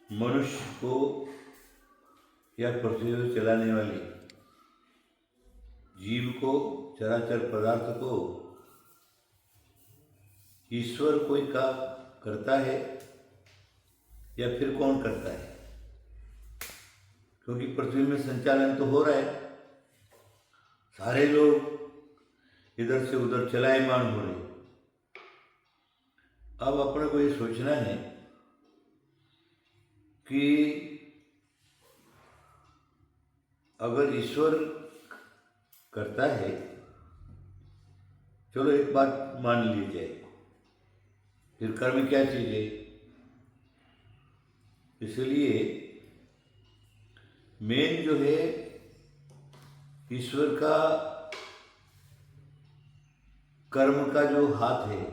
मनुष्य को या पृथ्वी को चलाने वाले जीव को, चराचर पदार्थ को ईश्वर कोई काम करता है या फिर कौन करता है? क्योंकि पृथ्वी में संचालन तो हो रहा है, सारे लोग इधर से उधर चलायमान हो रहे। अब अपने को ये सोचना है कि अगर ईश्वर करता है, चलो एक बात मान ली जाए, फिर कर्म क्या चीज है? इसलिए मेन जो है ईश्वर का कर्म का जो हाथ है,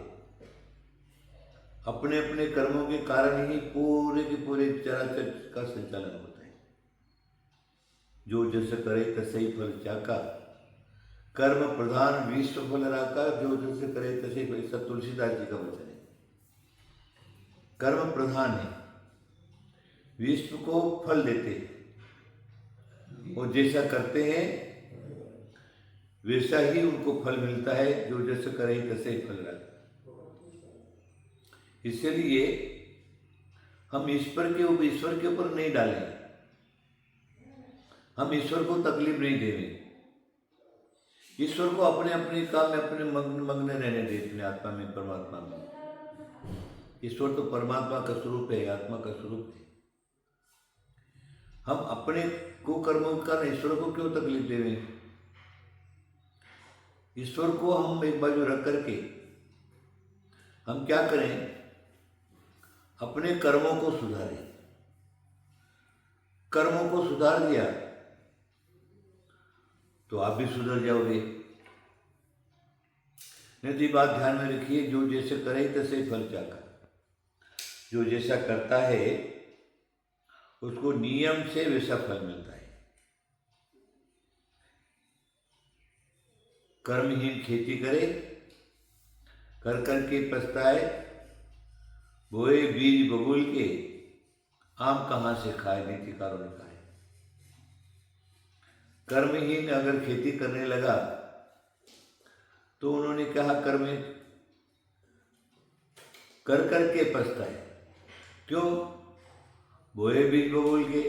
अपने अपने कर्मों के कारण ही पूरे के पूरे चराचर का संचालन होता है। जो जैसे करे तसे ही फल चाका, कर्म प्रधान विश्व फल राका, जो जैसे करे तसे ही फल। सब तुलसीदास जी का वचन है। कर्म प्रधान है, विश्व को फल देते हैं, और जैसा करते हैं वैसा ही उनको फल मिलता है। जो जैसे करे तसे ही फल राका। इसलिए हम ईश्वर के ऊपर नहीं डालें, हम ईश्वर को तकलीफ नहीं देंगे। ईश्वर को अपने अपने काम में अपने मग्न रहने दें, अपने आत्मा में, परमात्मा में। ईश्वर तो परमात्मा का स्वरूप है, आत्मा का स्वरूप है। हम अपने को कर्मों का ईश्वर को क्यों तकलीफ देंगे? ईश्वर को हम एक बाजू रख करके हम क्या करें? अपने कर्मों को सुधारें। कर्मों को सुधार दिया तो आप भी सुधर जाओगे। नहीं तो बात ध्यान में रखिए, जो जैसे करे तैसे फल चाका। जो जैसा करता है उसको नियम से वैसा फल मिलता है। कर्महीन खेती करे, कर करके पछताए, बोए बीज बबूल के, आम कहाँ से खाए, नीतिकारों ने कहा है। कर्महीन अगर खेती करने लगा तो उन्होंने कहा कर्म कर करके पछताए। क्यों? बोए बीज बबूल के,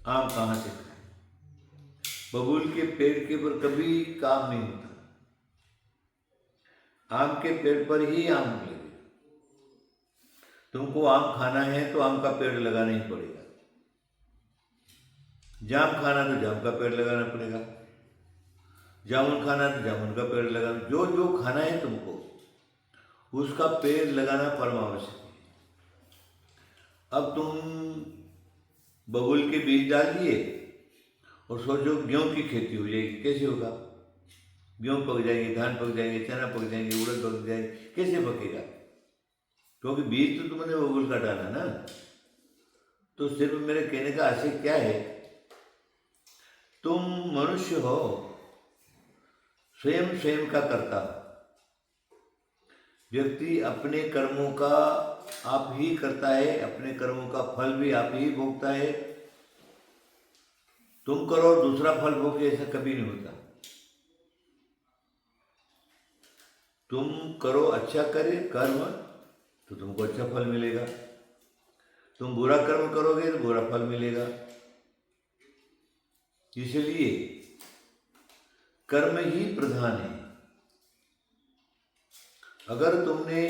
आम कहाँ से खाए। बबूल के पेड़ के ऊपर कभी काम नहीं होता, आम के पेड़ पर ही आम मिलेगा। तुमको आम खाना है तो आम का पेड़ लगाना ही पड़ेगा। जाम खाना तो जाम का पेड़ लगाना पड़ेगा। जामुन खाना तो जामुन का पेड़ लगाना। जो जो खाना है तुमको उसका पेड़ लगाना परम आवश्यक है। अब तुम बबूल के बीज डाल दिए और सोचो गेहूं की खेती हो जाएगी, कैसे होगा? गेहूं पक जाएंगे, धान पक जाएंगे, चना पक जाएंगे, उड़द पक जाएंगे, कैसे पकेगा? क्योंकि बीज तो तुमने बबूल का डाला ना। तो सिर्फ मेरे कहने का आशय क्या है, तुम मनुष्य हो, स्वयं स्वयं का कर्ता। व्यक्ति अपने कर्मों का आप ही करता है, अपने कर्मों का फल भी आप ही भोगता है। तुम करो और दूसरा फल भोगे, ऐसा कभी नहीं होता। तुम करो, अच्छा करे कर्म तो तुमको अच्छा फल मिलेगा। तुम बुरा कर्म करोगे तो बुरा फल मिलेगा। इसलिए कर्म ही प्रधान है। अगर तुमने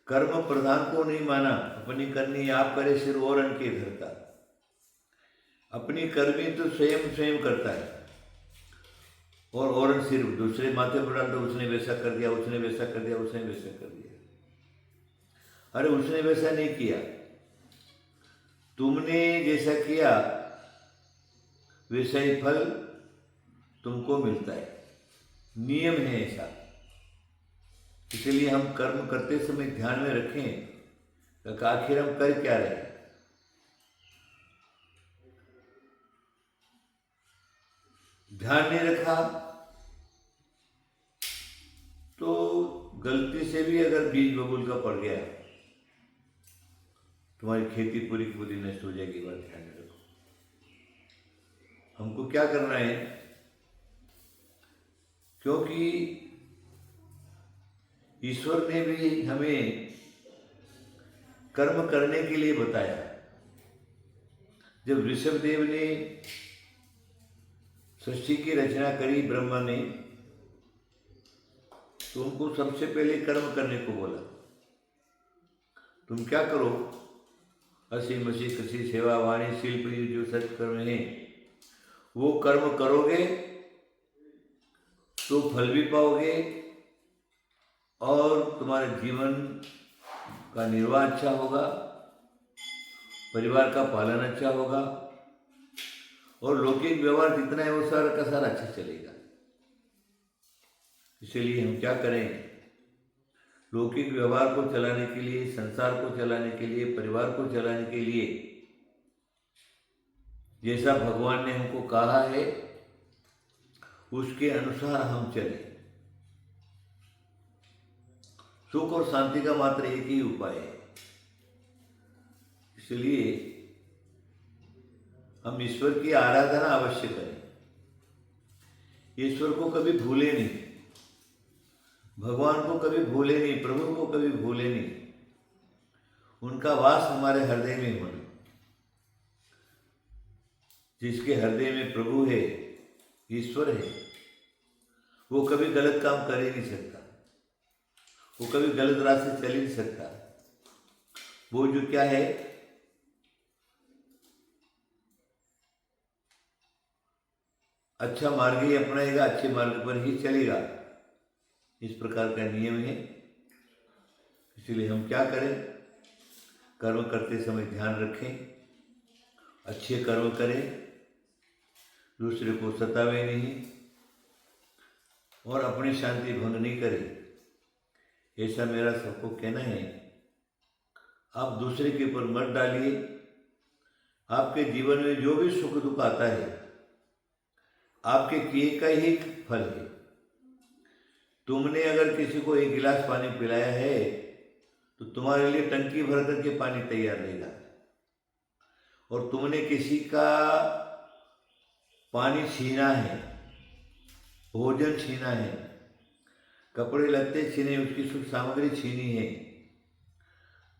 कर्म प्रधान को नहीं माना, अपनी करनी आप करे सिर और के धरता, अपनी कर्मी तो स्वयं स्वयं करता है, और सिर्फ दूसरे माथे पर डाल दो, उसने वैसा कर दिया, उसने वैसा कर दिया, उसने वैसा कर दिया। अरे उसने वैसा नहीं किया, तुमने जैसा किया वैसा ही फल तुमको मिलता है। नियम है ऐसा। इसलिए हम कर्म करते समय ध्यान में रखें कि आखिर हम कर क्या रहे हैं। ध्यान नहीं रखा तो गलती से भी अगर बीज बबूल का पड़ गया तुम्हारी खेती पूरी की पूरी नष्ट हो जाएगी। बात ध्यान में रखो। हमको क्या करना है, क्योंकि ईश्वर ने भी हमें कर्म करने के लिए बताया। जब ऋषभदेव ने सृष्टि की रचना करी ब्रह्मा ने, तो उनको सबसे पहले कर्म करने को बोला। तुम क्या करो, हसी मसी कृषि सेवा वाणी शिल्प, जो सत्कर्म है वो कर्म करोगे तो फल भी पाओगे और तुम्हारे जीवन का निर्वाह अच्छा होगा, परिवार का पालन अच्छा होगा और लौकिक व्यवहार जितना है वो सारा का सारा अच्छा चलेगा। इसलिए हम क्या करें, लौकिक व्यवहार को चलाने के लिए, संसार को चलाने के लिए, परिवार को चलाने के लिए जैसा भगवान ने हमको कहा है उसके अनुसार हम चलें। सुख और शांति का मात्र एक ही उपाय है। इसलिए हम ईश्वर की आराधना अवश्य करें। ईश्वर को कभी भूले नहीं, भगवान को कभी भूले नहीं, प्रभु को कभी भूले नहीं। उनका वास हमारे हृदय में होना। जिसके हृदय में प्रभु है, ईश्वर है, वो कभी गलत काम कर ही नहीं सकता, वो कभी गलत रास्ते चल ही नहीं सकता। वो जो क्या है, अच्छा मार्ग ही अपनाएगा, अच्छे मार्ग पर ही चलेगा। इस प्रकार का नियम है। इसलिए हम क्या करें, कर्म करते समय ध्यान रखें, अच्छे कर्म करें, दूसरे को सतावे नहीं और अपनी शांति भंग नहीं करें। ऐसा मेरा सबको कहना है। आप दूसरे के ऊपर मत डालिए। आपके जीवन में जो भी सुख दुख आता है आपके किए का ही फल है। तुमने अगर किसी को एक गिलास पानी पिलाया है तो तुम्हारे लिए टंकी भर करके पानी तैयार रहेगा। और तुमने किसी का पानी छीना है, भोजन छीना है, कपड़े लत्ते छीने, उसकी सुख सामग्री छीनी है,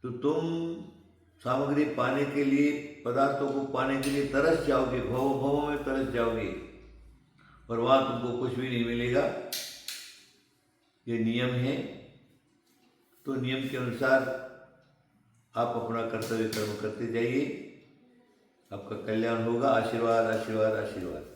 तो तुम सामग्री पाने के लिए, पदार्थों को पाने के लिए तरस जाओगे, भवों भवों में तरस जाओगे और वहाँ तुमको कुछ भी नहीं मिलेगा। ये नियम है। तो नियम के अनुसार आप अपना कर्तव्य कर्म करते जाइए। आपका कल्याण होगा। आशीर्वाद आशीर्वाद आशीर्वाद।